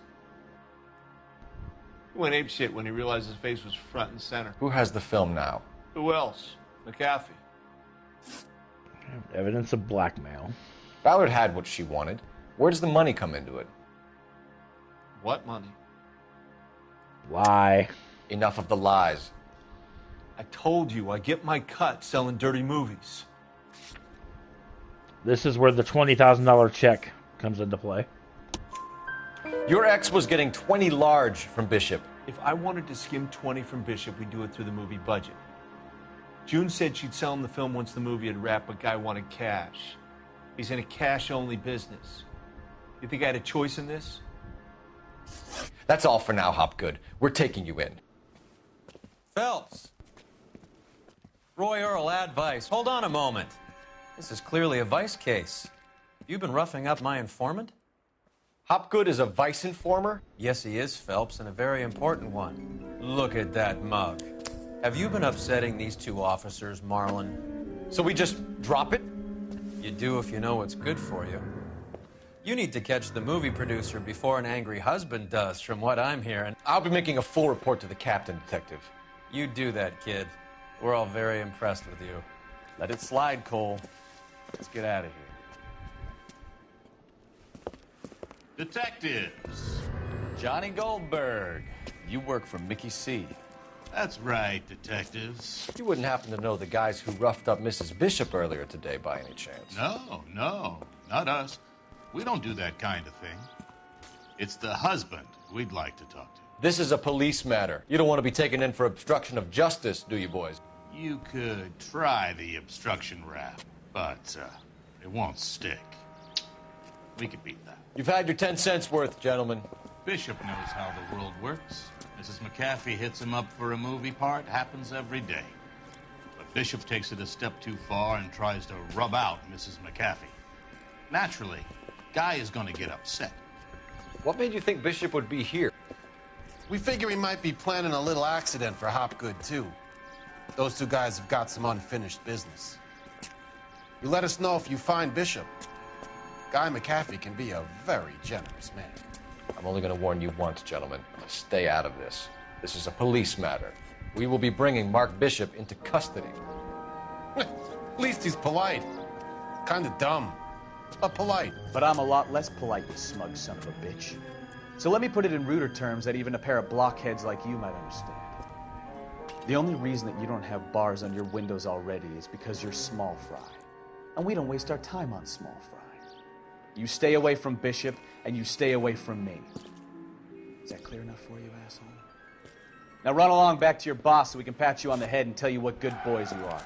He went apeshit when he realized his face was front and center. Who has the film now? Who else? McAfee. Evidence of blackmail. Ballard had what she wanted. Where does the money come into it? What money? Lie. Enough of the lies. I told you I get my cut selling dirty movies. This is where the $20,000 check comes into play. Your ex was getting 20 large from Bishop. If I wanted to skim 20 from Bishop, we'd do it through the movie budget. June said she'd sell him the film once the movie had wrapped, but Guy wanted cash. He's in a cash-only business. You think I had a choice in this? That's all for now, Hopgood. We're taking you in. Phelps! Roy Earl, advice. Hold on a moment. This is clearly a vice case. You've been roughing up my informant? Hopgood is a vice informer? Yes, he is, Phelps, and a very important one. Look at that mug. Have you been upsetting these two officers, Marlon? So we just drop it? You do if you know what's good for you. You need to catch the movie producer before an angry husband does, from what I'm hearing. I'll be making a full report to the captain, Detective. You do that, kid. We're all very impressed with you. Let it slide, Cole. Let's get out of here. Detectives. Johnny Goldberg. You work for Mickey C. That's right, detectives. You wouldn't happen to know the guys who roughed up Mrs. Bishop earlier today by any chance? No, not us. We don't do that kind of thing. It's the husband we'd like to talk to. This is a police matter. You don't want to be taken in for obstruction of justice, do you, boys? You could try the obstruction rap, but it won't stick. We could beat that. You've had your 10 cents worth, gentlemen. Bishop knows how the world works. Mrs. McAfee hits him up for a movie part. Happens every day. But Bishop takes it a step too far and tries to rub out Mrs. McAfee. Naturally, Guy is going to get upset. What made you think Bishop would be here? We figure he might be planning a little accident for Hopgood, too. Those two guys have got some unfinished business. You let us know if you find Bishop. Guy McAfee can be a very generous man. I'm only going to warn you once, gentlemen. Stay out of this. This is a police matter. We will be bringing Mark Bishop into custody. At least he's polite. Kinda dumb, but polite. But I'm a lot less polite, you smug son of a bitch. So let me put it in ruder terms that even a pair of blockheads like you might understand. The only reason that you don't have bars on your windows already is because you're small fry. And we don't waste our time on small fry. You stay away from Bishop, and you stay away from me. Is that clear enough for you, asshole? Now run along back to your boss so we can pat you on the head and tell you what good boys you are.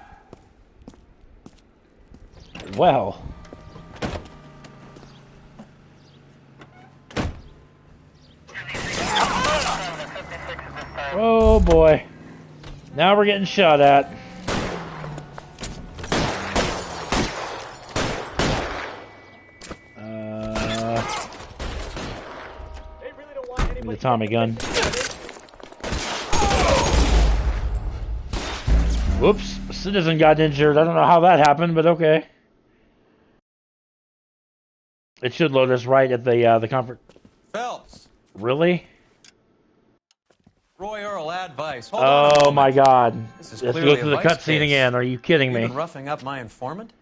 Well. Oh boy. Now we're getting shot at. Give me the Tommy gun. Whoops, a citizen got injured. I don't know how that happened, but okay. It should load us right at the conference. Phelps. Really? Roy Earl, advice. Hold on a Oh moment. my God! This is Let's clearly go through a the vice cutscene case. again. Are you kidding me? You've been roughing up my informant?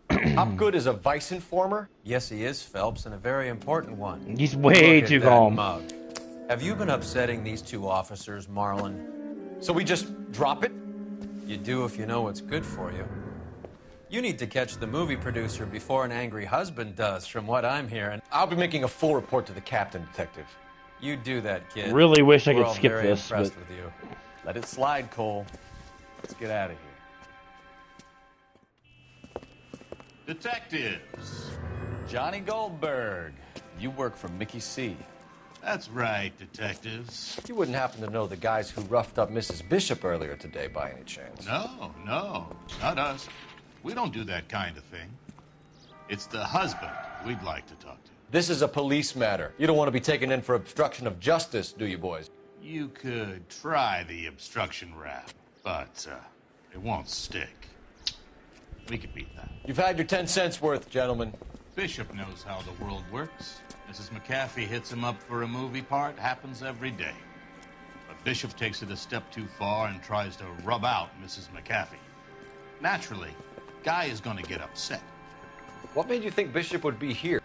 Hopgood is a vice informer? Yes, he is, Phelps, and a very important one. He's way Look too at that calm. mug. Have you been upsetting these two officers, Marlon? So we just drop it? You do if you know what's good for you. You need to catch the movie producer before an angry husband does, from what I'm hearing. I'll be making a full report to the captain, detective. You do that, kid. Really wish I We're could all skip very this, impressed but- with you. Let it slide, Cole. Let's get out of here. Detectives. Johnny Goldberg. You work for Mickey C. That's right, detectives. You wouldn't happen to know the guys who roughed up Mrs. Bishop earlier today by any chance? No, not us. We don't do that kind of thing. It's the husband we'd like to talk to. This is a police matter. You don't want to be taken in for obstruction of justice, do you, boys? You could try the obstruction rap, but it won't stick. We could beat that. You've had your 10 cents worth, gentlemen. Bishop knows how the world works. Mrs. McAfee hits him up for a movie part. Happens every day. But Bishop takes it a step too far and tries to rub out Mrs. McAfee. Naturally, Guy is going to get upset. What made you think Bishop would be here?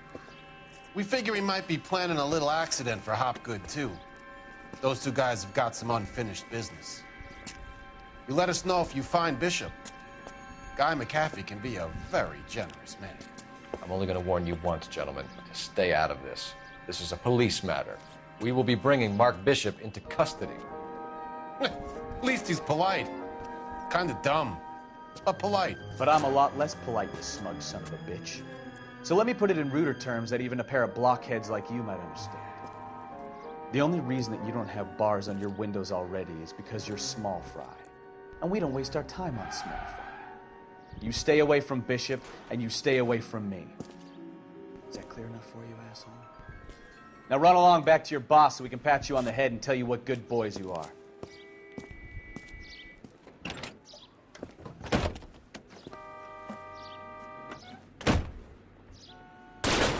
We figure he might be planning a little accident for Hopgood, too. Those two guys have got some unfinished business. You let us know if you find Bishop. Guy McAfee can be a very generous man. I'm only going to warn you once, gentlemen, to stay out of this. This is a police matter. We will be bringing Mark Bishop into custody. At least he's polite. Kinda dumb, but polite. But I'm a lot less polite, you smug son of a bitch. So let me put it in ruder terms that even a pair of blockheads like you might understand. The only reason that you don't have bars on your windows already is because you're small fry. And we don't waste our time on small fry. You stay away from Bishop, and you stay away from me. Is that clear enough for you, asshole? Now run along back to your boss so we can pat you on the head and tell you what good boys you are.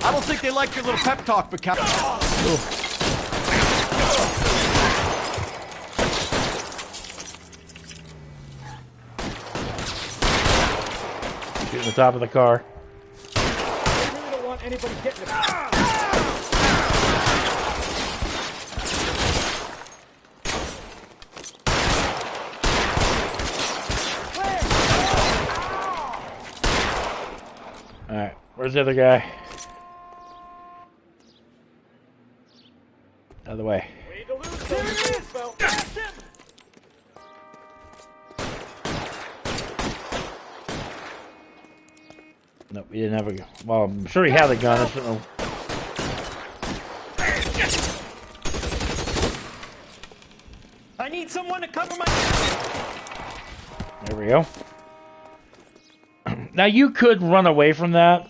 I don't think they like your little pep talk, but Captain. Shooting the top of the car. I really don't want anybody getting it. Alright, where's the other guy? Other way. Nope, he didn't have a gun. Well, I'm sure he had a gun. I just don't know. I need someone to cover my... There we go. Now you could run away from that,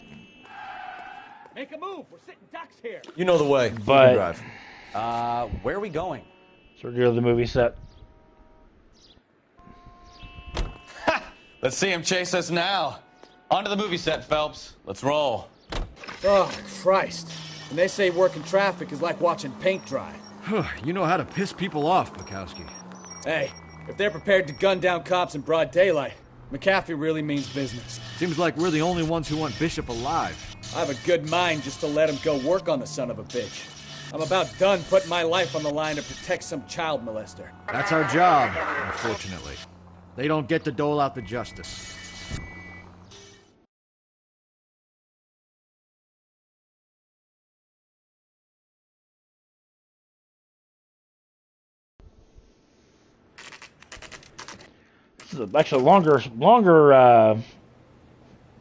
Make a move. We're sitting ducks here. You know the way. You but can drive. Where are we going? so we're going to the movie set. Let's see him chase us now. On to the movie set, Phelps. Let's roll. Oh, Christ. And they say working traffic is like watching paint dry. You know how to piss people off, Bukowski. Hey, If they're prepared to gun down cops in broad daylight, McAfee really means business. Seems like we're the only ones who want Bishop alive. I have a good mind just to let him go work on the son of a bitch. I'm about done putting my life on the line to protect some child molester. That's our job, unfortunately. They don't get to dole out the justice. This is actually a longer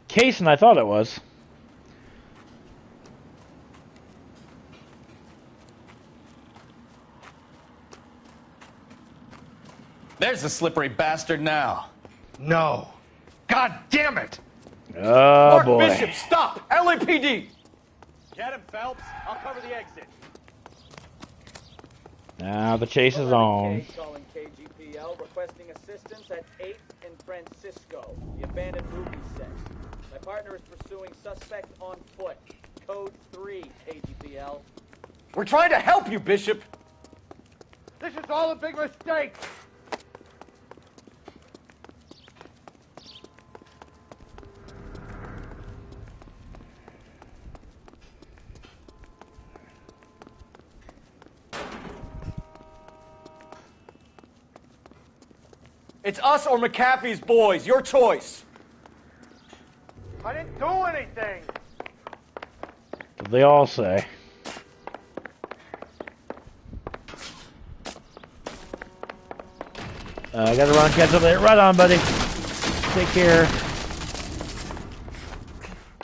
case than I thought it was. There's the slippery bastard now. No. God damn it! Oh, Mark boy. Bishop, stop! LAPD! Get him, Phelps. I'll cover the exit. Now the chase is on. Calling KGPL, requesting assistance at 8th and Francisco, the abandoned movie set. My partner is pursuing suspect on foot. Code 3, KGPL. We're trying to help you, Bishop! This is all a big mistake! It's us or McAfee's boys. Your choice. I didn't do anything! They all say. I gotta run, catch up there. Right on, buddy. Take care.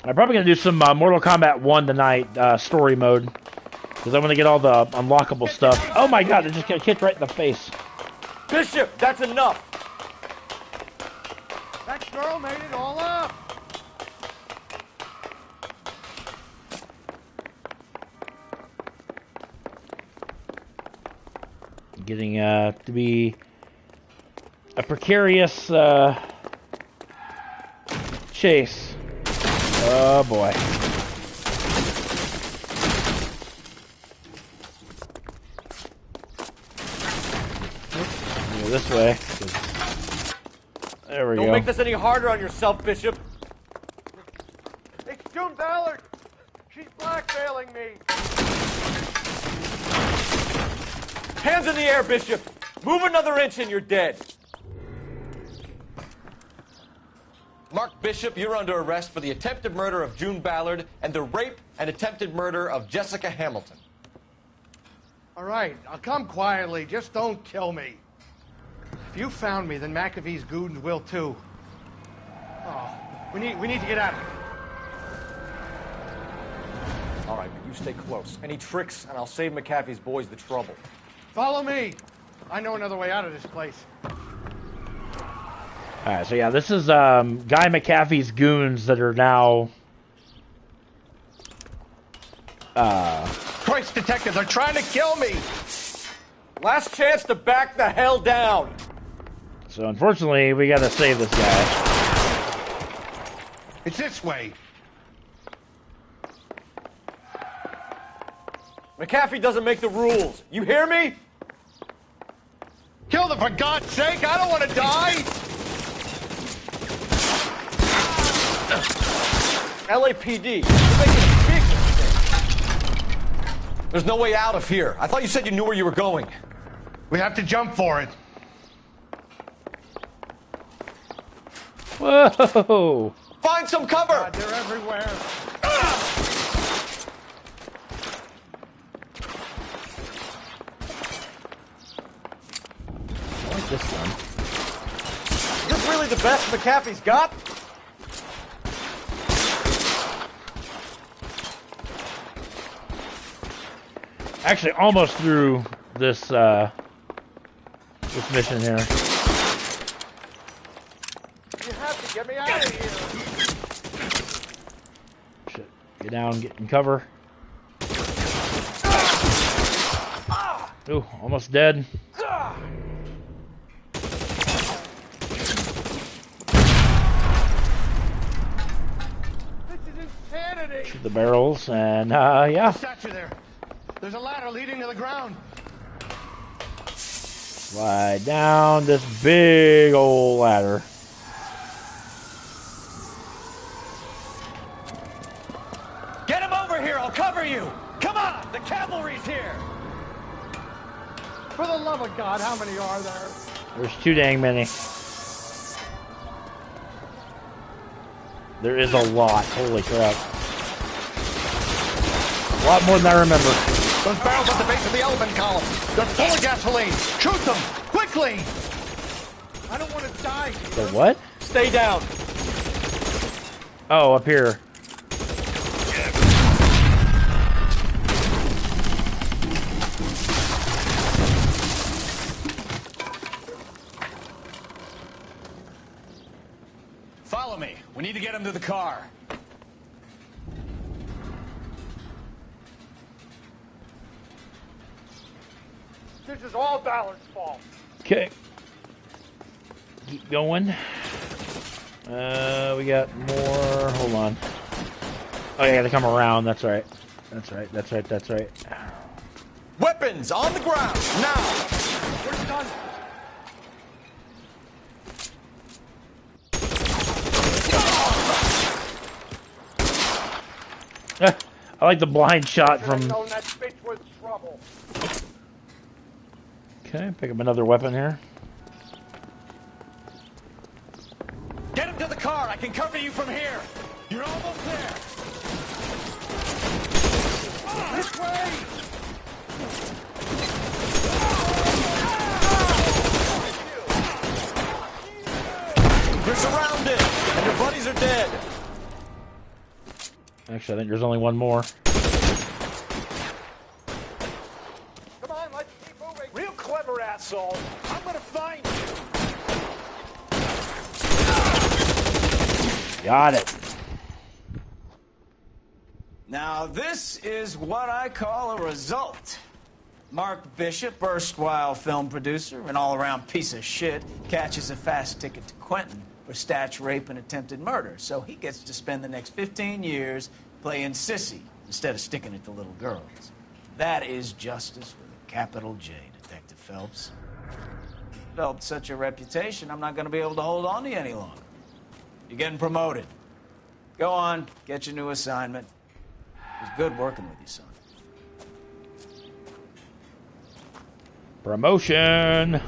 I'm probably gonna do some Mortal Kombat 1 tonight, story mode. Because I want to get all the unlockable stuff. Oh my god, it just got kicked right in the face. Bishop, that's enough! That girl made it all up! Getting to be a precarious chase. Oh boy. Go this way. There we go. Don't make this any harder on yourself, Bishop. It's June Ballard! She's blackmailing me! Hands in the air, Bishop! Move another inch and you're dead. Mark Bishop, you're under arrest for the attempted murder of June Ballard and the rape and attempted murder of Jessica Hamilton. All right, I'll come quietly. Just don't kill me. If you found me, then McAfee's goons will too. Oh, we need to get out of here. All right, but you stay close. Any tricks, and I'll save McAfee's boys the trouble. Follow me. I know another way out of this place. Alright, so yeah, this is Guy McAfee's goons that are now Christ, detective, they're trying to kill me! Last chance to back the hell down! So unfortunately, we gotta save this guy. It's this way. McAfee doesn't make the rules. You hear me? Kill them for God's sake! I don't want to die! LAPD, you're making a big mistake. There's no way out of here. I thought you said you knew where you were going. We have to jump for it. Whoa! Find some cover! God, they're everywhere. I like this one. Is this really the best McAfee's got? Actually, almost through this this mission here. You have to get me out of here. Shit. Get down, get in cover. Ooh, almost dead. This is insanity. Shoot the barrels, and yeah. Statue there. There's a ladder leading to the ground. Slide down this big old ladder. Get him over here, I'll cover you! Come on, the cavalry's here! For the love of God, how many are there? There's too dang many. There is a lot. Holy crap. A lot more than I remember. Those barrels at the base of the elephant column. They're full of gasoline. Shoot them! Quickly! I don't want to die. The what? Stay down. Oh, up here. Follow me. We need to get him to the car. This is all Ballard's fault. Okay. Keep going. We got more. Hold on. Oh, yeah, they come around. That's right. That's right. That's right. That's right. Weapons on the ground, now! We're done. I like the blind shot from... Known that bitch was trouble. Okay, pick up another weapon here. Get him to the car. I can cover you from here. You're almost there. This way! You're surrounded, and your buddies are dead. Actually, I think there's only one more. Come on, let's keep moving. Real clever, asshole. I'm gonna find you. Got it. Now, this is what I call a result. Mark Bishop, erstwhile film producer and all-around piece of shit, catches a fast ticket to Quentin for statch rape and attempted murder, so he gets to spend the next 15 years playing sissy instead of sticking it to little girls. That is justice with a capital J, Detective Phelps. Developed such a reputation, I'm not going to be able to hold on to you any longer. You're getting promoted. Go on, get your new assignment. It was good working with you, son. Promotion.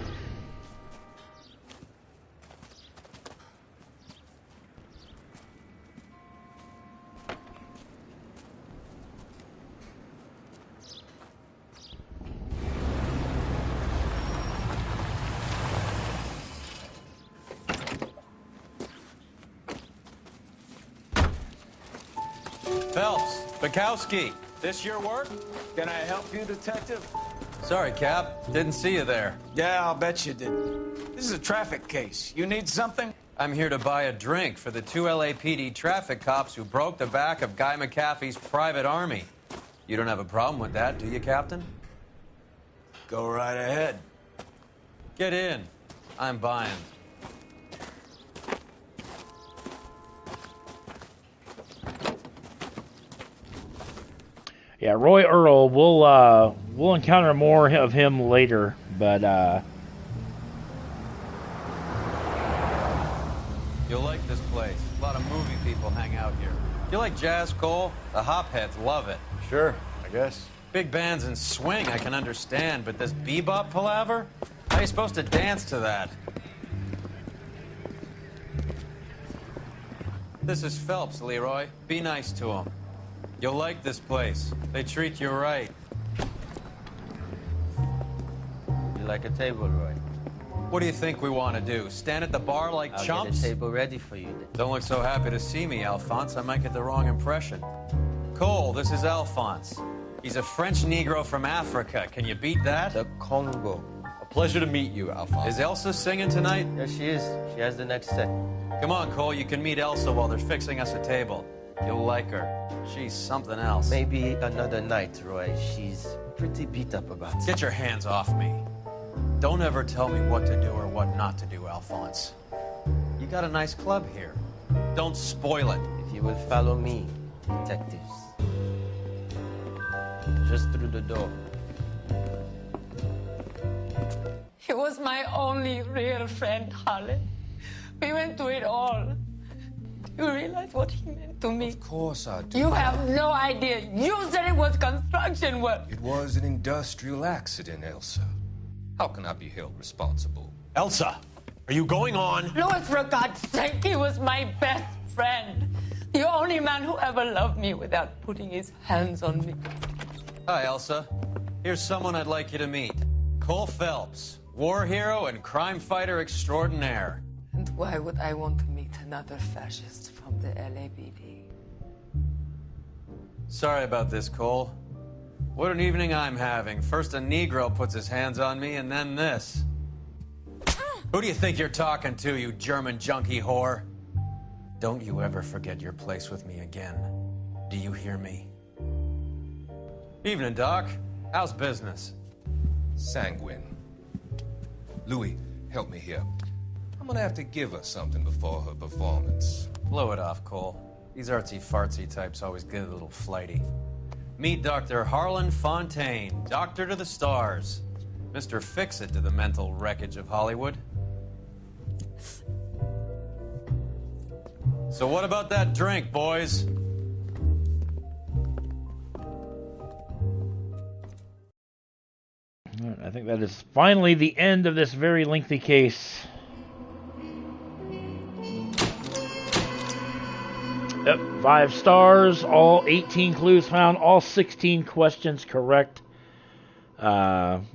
Phelps, Bukowski. This your work? Can I help you, Detective? Sorry, Cap. Didn't see you there. Yeah, I'll bet you did. This is a traffic case. You need something? I'm here to buy a drink for the 2 LAPD traffic cops who broke the back of Guy McAfee's private army. You don't have a problem with that, do you, Captain? Go right ahead. Get in. I'm buying. Yeah, Roy Earl. We'll encounter more of him later, but You'll like this place. A lot of movie people hang out here. You like jazz, Cole? The hopheads love it. Sure, I guess. Big bands and swing I can understand, but this bebop palaver? How are you supposed to dance to that? This is Phelps, Leroy. Be nice to him. You'll like this place. They treat you right. You like a table, Roy? What do you think we want to do? Stand at the bar like I'll chumps? get a table ready for you then. Don't look so happy to see me, Alphonse. I might get the wrong impression. Cole, this is Alphonse. He's a French Negro from Africa. Can you beat that? The Congo. A pleasure to meet you, Alphonse. Is Elsa singing tonight? Yes, she is. She has the next set. Come on, Cole. You can meet Elsa while they're fixing us a table. You'll like her. She's something else. Maybe another night, Roy. She's pretty beat up about it. Get your hands off me. Don't ever tell me what to do or what not to do, Alphonse. You got a nice club here. Don't spoil it. If you will follow me, detectives. Just through the door. It was my only real friend, Harlan. We went through it all. Do you realize what he meant to me? Of course I do. You have no idea. You said it was construction work. It was an industrial accident, Elsa. How can I be held responsible? Elsa, are you going on? Louis, for God's sake, he was my best friend. The only man who ever loved me without putting his hands on me. Hi, Elsa. Here's someone I'd like you to meet. Cole Phelps, war hero and crime fighter extraordinaire. And why would I want to meet another fascist from the LAPD? Sorry about this, Cole. What an evening I'm having. First a Negro puts his hands on me, and then this. Who do you think you're talking to, you German junkie whore? Don't you ever forget your place with me again. Do you hear me? Evening, Doc. How's business? Sanguine. Louis, help me here. I'm gonna have to give her something before her performance. Blow it off, Cole. These artsy-fartsy types always get a little flighty. Meet Dr. Harlan Fontaine, doctor to the stars. Mr. Fix-It to the mental wreckage of Hollywood. So what about that drink, boys? I think that is finally the end of this very lengthy case. Yep, 5 stars, all 18 clues found, all 16 questions correct. Reaching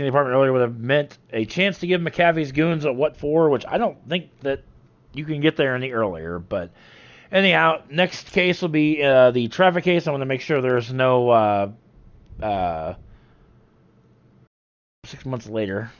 the apartment earlier would have meant a chance to give McAfee's goons a what for, which I don't think that you can get there any earlier. But anyhow, next case will be the traffic case. I want to make sure there's no 6 months later.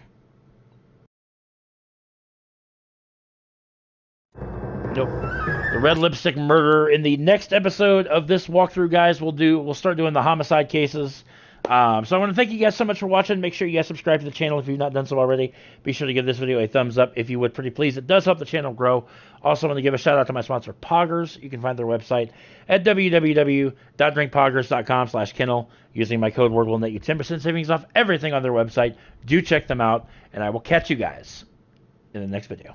Nope. The red lipstick murder. In the next episode of this walkthrough, guys, we'll start doing the homicide cases. So I want to thank you guys so much for watching. Make sure you guys subscribe to the channel if you've not done so already. Be sure to give this video a thumbs up if you would, pretty please. It does help the channel grow. Also want to give a shout out to my sponsor, Poggers. You can find their website at www.drinkpoggers.com/Kindle. Using my code word will net you 10% savings off everything on their website. Do check them out, and I will catch you guys in the next video.